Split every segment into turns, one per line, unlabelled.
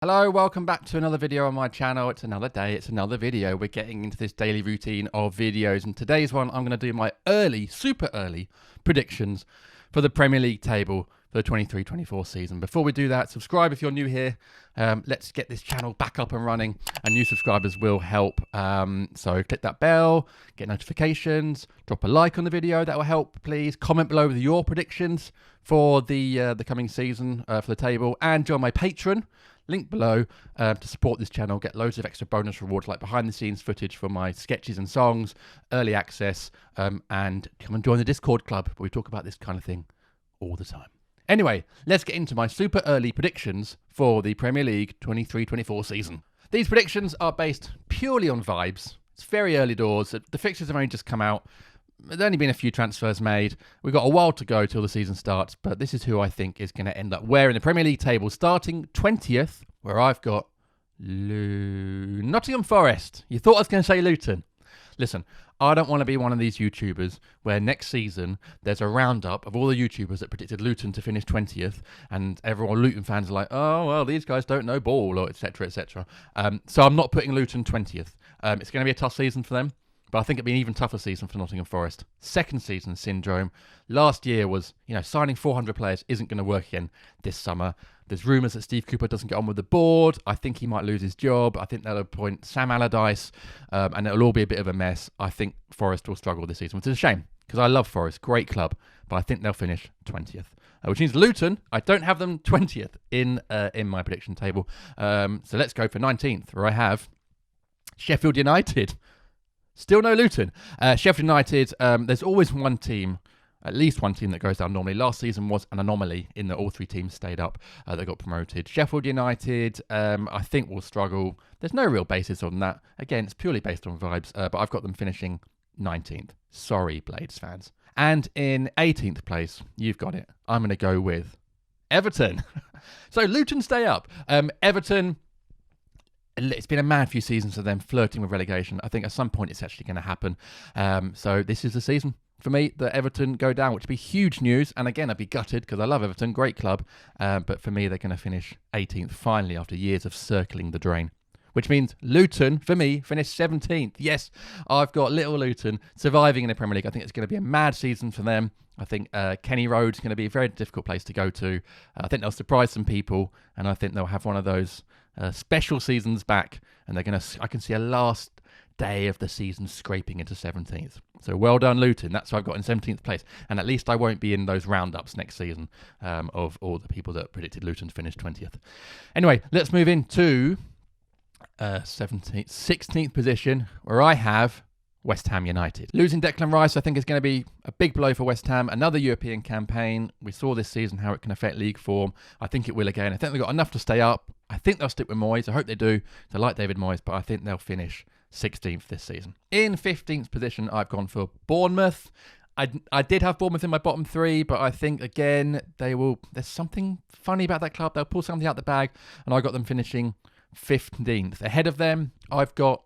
Hello, welcome back to another video on my channel. It's another day, it's another video. We're getting into this daily routine of videos, and today's one I'm going to do my super early predictions for the Premier League table for the 23-24 season. Before we do that, subscribe if you're new here. Let's get this channel back up and running, and new subscribers will help. So click that bell, get notifications, drop a like on the video, that will help please. Comment below with your predictions for the coming season for the table, and join my Patreon. Link below to support this channel, get loads of extra bonus rewards like behind the scenes footage for my sketches and songs, early access, and come and join the Discord club where we talk about this kind of thing all the time. Anyway, let's get into my super early predictions for the Premier League 23-24 season. These predictions are based purely on vibes. It's very early doors. The fixtures have only just come out. There's only been a few transfers made. We've got a while to go till the season starts, but this is who I think is going to end up where in the Premier League table, starting 20th, where I've got Nottingham Forest. You thought I was going to say Luton. Listen, I don't want to be one of these YouTubers where next season there's a roundup of all the YouTubers that predicted Luton to finish 20th, and everyone, Luton fans, are like, oh, well, these guys don't know ball, or etc., etc. So I'm not putting Luton 20th. It's going to be a tough season for them. But I think it'd be an even tougher season for Nottingham Forest. Second season syndrome. Last year was, signing 400 players isn't going to work again this summer. There's rumours that Steve Cooper doesn't get on with the board. I think he might lose his job. I think they'll appoint Sam Allardyce, and it'll all be a bit of a mess. I think Forest will struggle this season, which is a shame, because I love Forest. Great club. But I think they'll finish 20th. Which means Luton, I don't have them 20th in my prediction table. So let's go for 19th, where I have Sheffield United. Still no Luton. Sheffield United, there's always one team, at least one team that goes down normally. Last season was an anomaly in that all three teams stayed up. They got promoted. Sheffield United, I think will struggle. There's no real basis on that. Again, it's purely based on vibes, but I've got them finishing 19th. Sorry, Blades fans. And in 18th place, you've got it. I'm going to go with Everton. So Luton stay up. Everton... It's been a mad few seasons of them flirting with relegation. I think at some point it's actually going to happen. So this is the season for me that Everton go down, which would be huge news. And again, I'd be gutted because I love Everton, great club. But for me, they're going to finish 18th finally after years of circling the drain. Which means Luton, for me, finished 17th. Yes, I've got little Luton surviving in the Premier League. I think it's going to be a mad season for them. I think Kenny Road's going to be a very difficult place to go to. I think they'll surprise some people, and I think they'll have one of those special seasons back, and I can see a last day of the season scraping into 17th. So well done, Luton. That's what I've got in 17th place, and at least I won't be in those roundups next season of all the people that predicted Luton to finish 20th. Anyway, let's move into 16th position, where I have West Ham United. Losing Declan Rice, I think, is going to be a big blow for West Ham. Another European campaign. We saw this season how it can affect league form. I think it will again. I think they've got enough to stay up. I think they'll stick with Moyes. I hope they do. They like David Moyes, but I think they'll finish 16th this season. In 15th position, I've gone for Bournemouth. I did have Bournemouth in my bottom three, but I think, again, there's something funny about that club. They'll pull something out the bag, and I got them finishing 15th. Ahead of them, I've got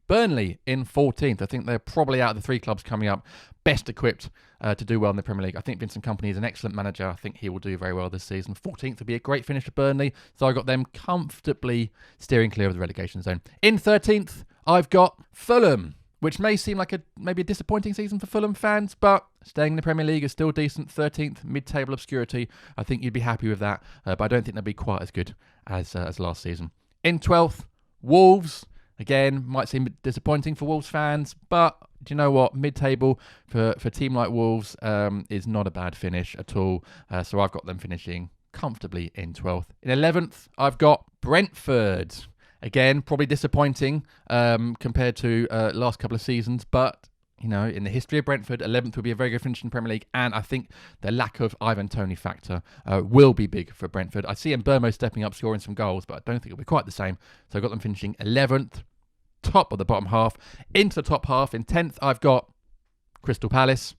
Burnley in 14th. I think they're probably out of the three clubs coming up best equipped to do well in the Premier League. I think Vincent Kompany is an excellent manager. I think he will do very well this season. 14th would be a great finish for Burnley. So I got them comfortably steering clear of the relegation zone. In 13th, I've got Fulham, which may seem like maybe a disappointing season for Fulham fans, but staying in the Premier League is still decent. 13th, mid-table obscurity. I think you'd be happy with that, but I don't think they'll be quite as good as last season. In 12th, Wolves. Again, might seem disappointing for Wolves fans, but do you know what? Mid-table for a team like Wolves is not a bad finish at all. So I've got them finishing comfortably in 12th. In 11th, I've got Brentford. Again, probably disappointing compared to last couple of seasons, but in the history of Brentford, 11th would be a very good finish in the Premier League, and I think the lack of Ivan Toney factor will be big for Brentford. I see Mbeumo stepping up, scoring some goals, but I don't think it'll be quite the same. So I've got them finishing 11th, top of the bottom half. Into the top half, in 10th, I've got Crystal Palace,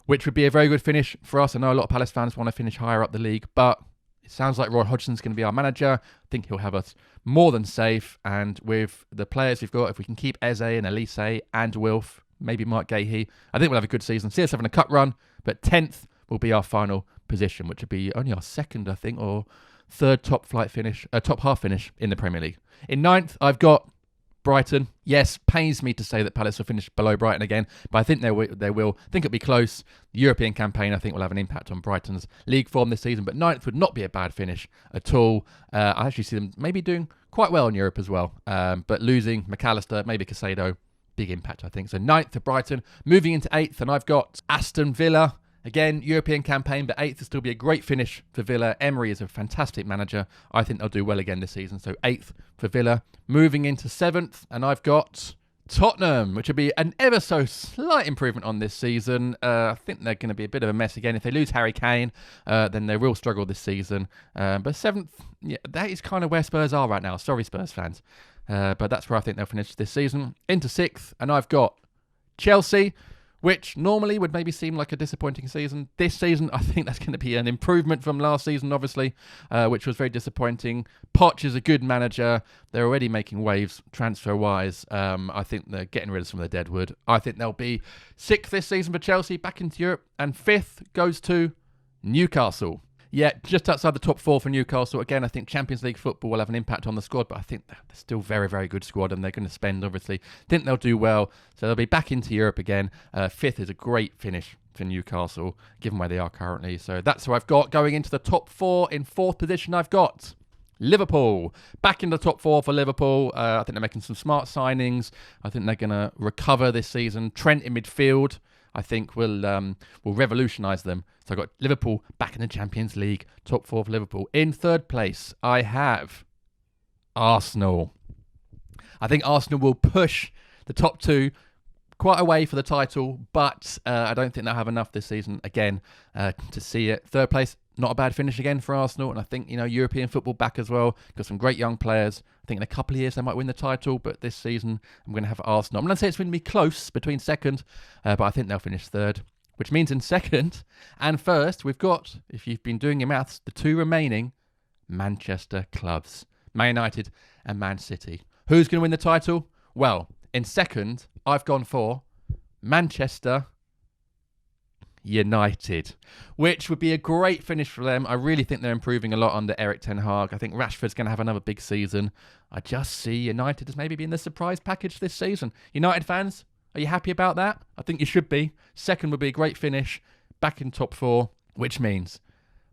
which would be a very good finish for us. I know a lot of Palace fans want to finish higher up the league, but it sounds like Roy Hodgson's going to be our manager. I think he'll have us more than safe, and with the players we've got, if we can keep Eze and Elise and Wilf, maybe Mark Gahey, I think we'll have a good season. See us having a cup run, but 10th will be our final position, which would be only our second, I think, or third top half finish in the Premier League. In ninth, I've got Brighton. Yes, pains me to say that Palace will finish below Brighton again, but I think they will. I think it'll be close. The European campaign, I think, will have an impact on Brighton's league form this season, but ninth would not be a bad finish at all. I actually see them maybe doing quite well in Europe as well, but losing McAllister, maybe Caicedo, big impact, I think. So ninth to Brighton. Moving into eighth, and I've got Aston Villa. Again, European campaign, but eighth will still be a great finish for Villa. Emery is a fantastic manager. I think they'll do well again this season. So eighth for Villa. Moving into seventh, and I've got Tottenham, which would be an ever so slight improvement on this season. I think they're going to be a bit of a mess again. If they lose Harry Kane, then they will struggle this season. But seventh, yeah, that is kind of where Spurs are right now. Sorry, Spurs fans. But that's where I think they'll finish this season. Into sixth, and I've got Chelsea, which normally would maybe seem like a disappointing season. This season, I think that's going to be an improvement from last season, obviously, which was very disappointing. Poch is a good manager. They're already making waves transfer-wise. I think they're getting rid of some of the deadwood. I think they'll be sixth this season for Chelsea, back into Europe. And fifth goes to Newcastle. Yeah, just outside the top four for Newcastle. Again, I think Champions League football will have an impact on the squad, but I think they're still very, very good squad, and they're going to spend, obviously. Think they'll do well, so they'll be back into Europe again. Fifth is a great finish for Newcastle, given where they are currently. So that's who I've got going into the top four. In fourth position, I've got Liverpool. Back in the top four for Liverpool. I think they're making some smart signings. I think they're going to recover this season. Trent in midfield, I think will revolutionise them. So I've got Liverpool back in the Champions League, top four for Liverpool. In third place, I have Arsenal. I think Arsenal will push the top two quite away for the title, but I don't think they'll have enough this season again to see it. Third place, not a bad finish again for Arsenal, and I think, European football back as well. Got some great young players. I think in a couple of years they might win the title, but this season I'm going to have Arsenal. I'm going to say it's going to be close between second, but I think they'll finish third, which means in second and first we've got, if you've been doing your maths, the two remaining Manchester clubs, Man United and Man City. Who's going to win the title? Well, in second, I've gone for Manchester United, which would be a great finish for them. I really think they're improving a lot under Erik ten Hag. I think Rashford's going to have another big season. I just see United as maybe being the surprise package this season. United fans, are you happy about that? I think you should be. Second would be a great finish, back in top four, which means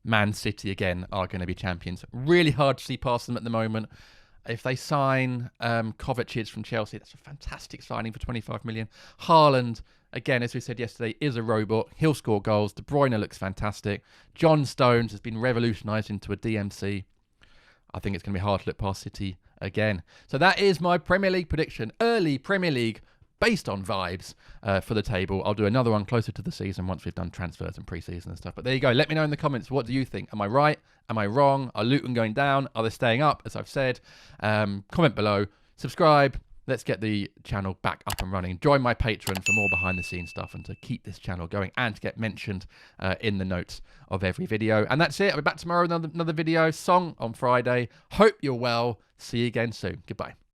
Man City again are going to be champions. Really hard to see past them at the moment. If they sign Kovacic from Chelsea, that's a fantastic signing for 25 million. Haaland, again, as we said yesterday, is a robot. He'll score goals. De Bruyne looks fantastic. John Stones has been revolutionised into a DMC. I think it's going to be hard to look past City again. So that is my Premier League prediction. Early Premier League based on vibes for the table. I'll do another one closer to the season once we've done transfers and pre-season and stuff. But there you go. Let me know in the comments. What do you think? Am I right? Am I wrong? Are Luton going down? Are they staying up, as I've said? Comment below. Subscribe. Let's get the channel back up and running. Join my Patreon for more behind-the-scenes stuff and to keep this channel going and to get mentioned in the notes of every video. And that's it. I'll be back tomorrow with another video. Song on Friday. Hope you're well. See you again soon. Goodbye.